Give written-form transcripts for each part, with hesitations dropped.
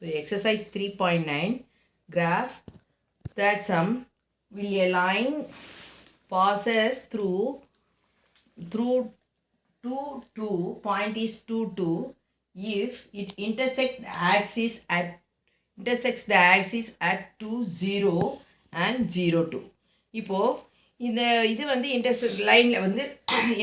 The exercise 3.9 graph that sum will a line passes through 2 point is 2 2 if it intersects the axis at 2 0 and 0 2. இப்போ இந்த இது வந்து intersect லைனில் வந்து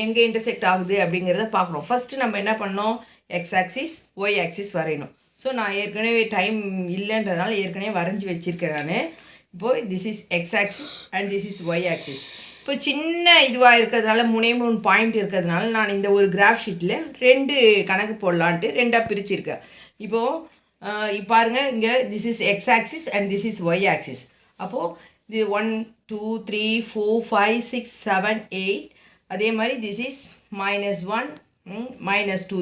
எங்கே இன்டர்செக்ட் ஆகுது அப்படிங்கிறத பார்க்கணும். ஃபஸ்ட்டு நம்ம என்ன பண்ணோம், எக்ஸ் ஆக்சிஸ் ஒய் ஆக்சிஸ் வரையணும். ஸோ நான் ஏற்கனவே டைம் இல்லைன்றதுனால ஏற்கனவே வரைஞ்சி வச்சுருக்கேன் நான். இப்போது this is X axis and this is Y axis. இப்போ சின்ன இதுவாக இருக்கிறதுனால 3 பாயிண்ட் இருக்கிறதுனால நான் இந்த ஒரு கிராஃப் ஷீட்டில் 2 கணக்கு போடலான்ட்டு 2ஆக பிரிச்சுருக்கேன். இப்போது பாருங்கள், இங்கே this is X axis and this is Y axis. அப்போது இது 1 2 3 4 5 6 7 8. அதே மாதிரி this is -1 -2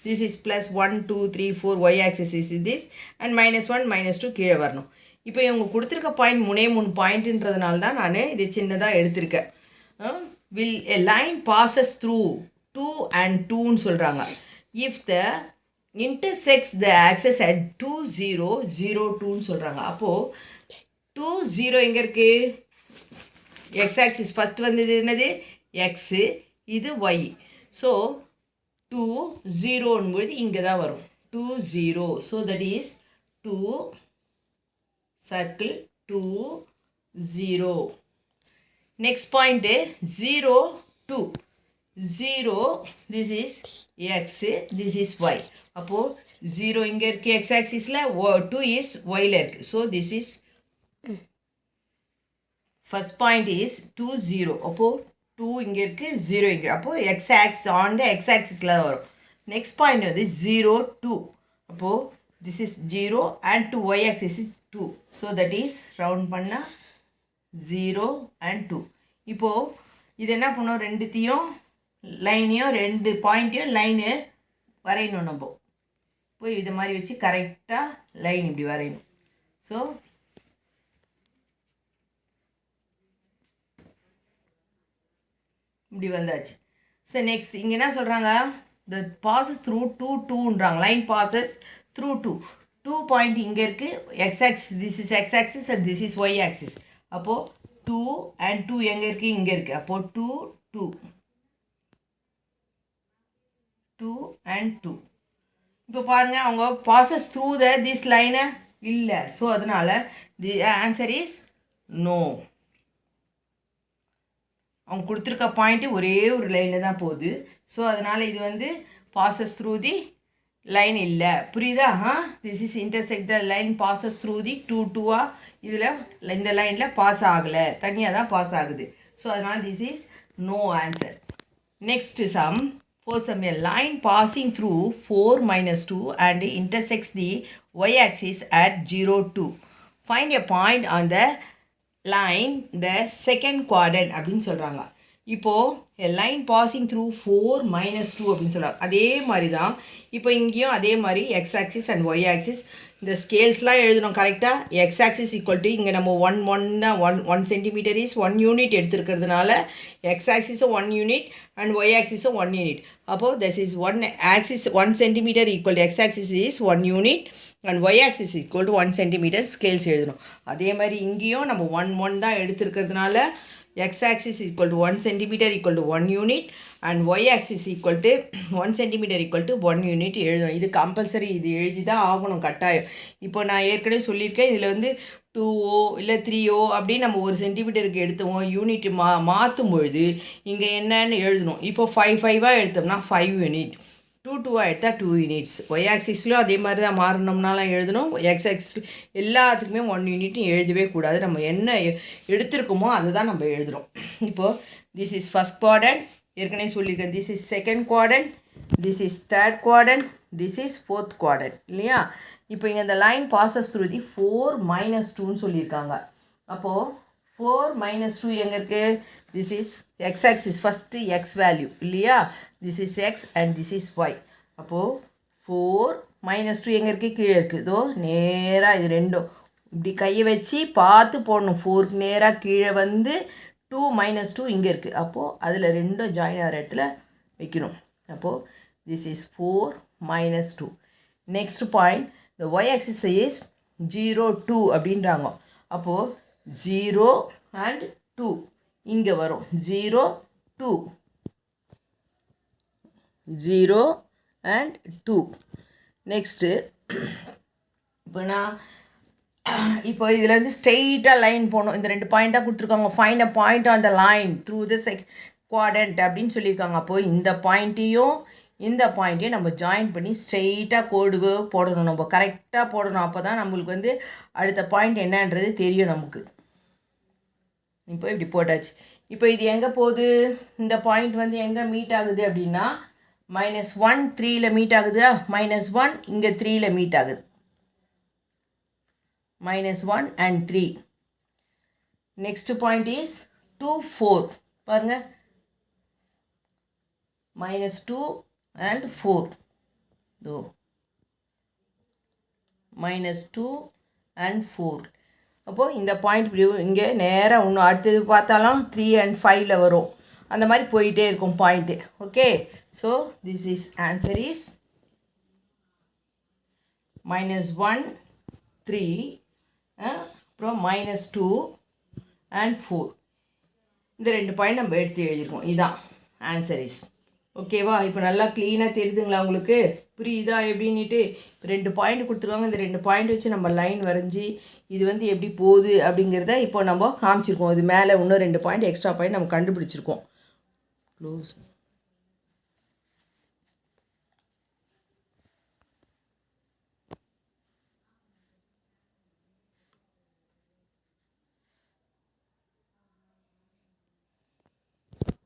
this is plus 1 2 3 4 y axis is this and -1 -2 கீழே வரணும். இப்போ இவங்க கொடுத்துருக்க பாயிண்ட் 3 பாயிண்ட்ன்றதுனால தான் நான் இது சின்னதாக எடுத்திருக்கேன். will a line passes through 2 and 2ன்னு சொல்கிறாங்க. if the intersects the axis at 2 0 0 2ன்னு சொல்கிறாங்க. அப்போது 2 0 எங்கே இருக்குது, எக்ஸ் ஆக்சிஸ் ஃபஸ்ட்டு வந்தது என்னது எக்ஸு, இது ஒய். ஸோ 2 0ன்னும்போது இங்கே தான் வரும் 2 0. So that is 2 circle 2 0. Next point 0 2 0. This is X, this is Y. அப்போது 0 இங்கே இருக்குது எக்ஸ் ஆக்சிஸில், 2 இஸ் ஒயில் இருக்குது. So this is first point is 2 0. அப்போது 2 இங்கே இருக்குது, 0 இங்கே. அப்போது X axis on the X ஆக்சிஸில் வரும். நெக்ஸ்ட் பாயிண்ட் வந்து 0 2. அப்போது this is 0 and 2 Y axis is 2. So that is round பண்ணால் 0 and 2. இப்போது இது என்ன பண்ணோம், ரெண்டுத்தையும் லைனையும் 2 பாயிண்ட்டையும் லைனு வரையணும். நம்ம போய் இது மாதிரி வச்சு கரெக்டாக லைன் இப்படி வரையணும். ஸோ இப்படி வந்தாச்சு. ஸோ நெக்ஸ்ட் இங்கே என்ன சொல்கிறாங்க, த பாசஸ் த்ரூ 2 2ன்றாங்க. லைன் பாசஸ் த்ரூ 2 பாயிண்ட் இங்கே இருக்குது X axis, this is X axis and this is Y axis. அப்போது 2 and 2 எங்கே இருக்குது, இங்கே இருக்குது. அப்போது 2 2 2 and 2. இப்போ பாருங்கள், அவங்க பாசஸ் த்ரூ திஸ் லைனை இல்லை. ஸோ அதனால் தி ஆன்சர் இஸ் நோ. அவங்க கொடுத்துருக்க பாயிண்ட்டு ஒரே ஒரு லைனில் தான் போகுது. ஸோ அதனால் இது வந்து பாசஸ் த்ரூ தி லைன் இல்லை. புரியுதா? This is intersect the line passes through தி 2 2. இதில் இந்த லைனில் பாஸ் ஆகலை, தனியாக தான் பாஸ் ஆகுது. ஸோ அதனால் this is no answer. Next sum. For some a line passing through 4 - 2 and intersects the y axis at 0 2. Find a point on the line the second quadrant அப்படின்னு சொல்கிறாங்க. இப்போது a line passing through 4 - 2 அப்படின்னு சொல்கிறாங்க. அதே மாதிரி தான் இப்போ இங்கேயும் அதே மாதிரி X axis and Y axis இந்த ஸ்கேல்ஸ்லாம் எழுதணும் கரெக்டாக. எக்ஸ் ஆக்சிஸ் ஈக்குவல் டு இங்கே நம்ம 1 தான் 1 சென்டிமீட்டர் இஸ் 1 யூனிட் எடுத்துருக்கிறதுனால எக்ஸ் ஆக்சிஸும் 1 யூனிட் அண்ட் ஒய் ஆக்சிஸும் 1 யூனிட். அப்போது this is 1 axis 1 centimetre equal to X axis is 1 unit and Y axis equal to 1 centimetre scales எழுதணும். அதே மாதிரி இங்கேயும் நம்ம 1 தான் எடுத்துருக்கிறதுனால X axis equal to 1 centimetre equal to 1 unit and Y axis equal to 1 centimetre equal to 1 unit எழுதணும். இது compulsory, இது எழுதி தான் ஆகணும் கட்டாயம். இப்போ நான் ஏற்கனவே சொல்லியிருக்கேன், இதில் வந்து 2 இல்லை 3 அப்படின்னு நம்ம 1 சென்டிமீட்டருக்கு எடுத்துவோம். யூனிட் மாற்றும் பொழுது இங்கே என்னன்னு எழுதணும். இப்போ 5 5 எடுத்தோம்னா 5 யூனிட், 2 2 எடுத்தால் 2 யூனிட்ஸ். ஒய் ஆக்சிஸ்லையும் அதே மாதிரி தான் மாறணும்னாலாம் எழுதணும். எக்ஸ் ஆக்சிஸ் எல்லாத்துக்குமே 1 யூனிட்னு எழுதவே கூடாது. நம்ம என்ன எடுத்துருக்கோமோ அதை தான் நம்ம எழுதுகிறோம். இப்போது திஸ் இஸ் ஃபஸ்ட் குவாட்ரண்ட், ஏற்கனவே சொல்லியிருக்கேன். This is second quadrant, this is third quadrant, this is fourth quadrant இல்லையா. இப்போ இங்கே இந்த லைன் பாசஸ் த்ரூ தி 4 - 2ன்னு சொல்லியிருக்காங்க. அப்போது 4 - 2 எங்கே இருக்குது, this is X axis first X value இல்லையா. This is X and this is Y. அப்போது 4 - 2 எங்கே இருக்குது, கீழே இருக்குது. இதோ நேராக இது ரெண்டும் இப்படி கையை வச்சு பார்த்து போடணும். 4க்கு நேராக கீழே வந்து 2 - 2 இங்கே இருக்குது. அப்போது அதில் ரெண்டும் ஜாயின் ஆகிற இடத்துல வைக்கணும். அப்போது this is 4 - 2. Next point, the y-axis is 0 2 அப்படின்றாங்க. அப்போது 0 and 2 இங்கே வரும். 0 2 0 and 2. நெக்ஸ்ட்டு இப்போ இதுலேருந்து ஸ்ட்ரெயிட்டாக லைன் போகணும். இந்த 2 பாயிண்ட்டாக கொடுத்துருக்காங்க. Find a point on the line through the quadrant அப்படின்னு சொல்லியிருக்காங்க. அப்போது இந்த பாயிண்ட்டையும் இந்த பாயிண்ட்டையும் நம்ம ஜாயின் பண்ணி ஸ்ட்ரெயிட்டாக கோடு போடணும். நம்ம கரெக்டாக போடணும். அப்போ தான் நம்மளுக்கு அடுத்த பாயிண்ட் என்னன்றது தெரியும் நமக்கு. இப்போ இப்படி போட்டாச்சு. இப்போ இது எங்கே போகுது? இந்த பாயிண்ட் எங்கே மீட் ஆகுது அப்படின்னா -1 3ல் மீட் ஆகுதா? -1 இங்கே 3ல் மீட் ஆகுது. -1 and 3. Next point is 2 4. பாருங்க, -2 and 4. தோ -2 and 4. அப்போது இந்த பாயிண்ட் இப்படி இங்கே நேராக இன்னும் அடுத்தது பார்த்தாலும் 3 and 5ல் வரும். அந்த மாதிரி போயிட்டே இருக்கும் point. Okay, so this is answer is -1 3 அப்புறம் -2 and 4. இந்த 2 பாயிண்ட் நம்ம எடுத்து எழுதியிருக்கோம். இதுதான் ஆன்சர் இஸ். ஓகேவா? இப்போ நல்லா க்ளீனாக தெரியுதுங்களா உங்களுக்கு? புரியுதா எப்படின்னுட்டு? இப்போ 2 பாயிண்ட் கொடுத்துருவாங்க. இந்த 2 பாயிண்ட் வச்சு நம்ம லைன் வரைஞ்சி இது எப்படி போகுது அப்படிங்கிறத இப்போ நம்ம காமிச்சிருக்கோம். இது மேலே இன்னும் 2 பாயிண்ட் எக்ஸ்ட்ரா பாயிண்ட் நம்ம கண்டுபிடிச்சிருக்கோம். க்ளோஸ்.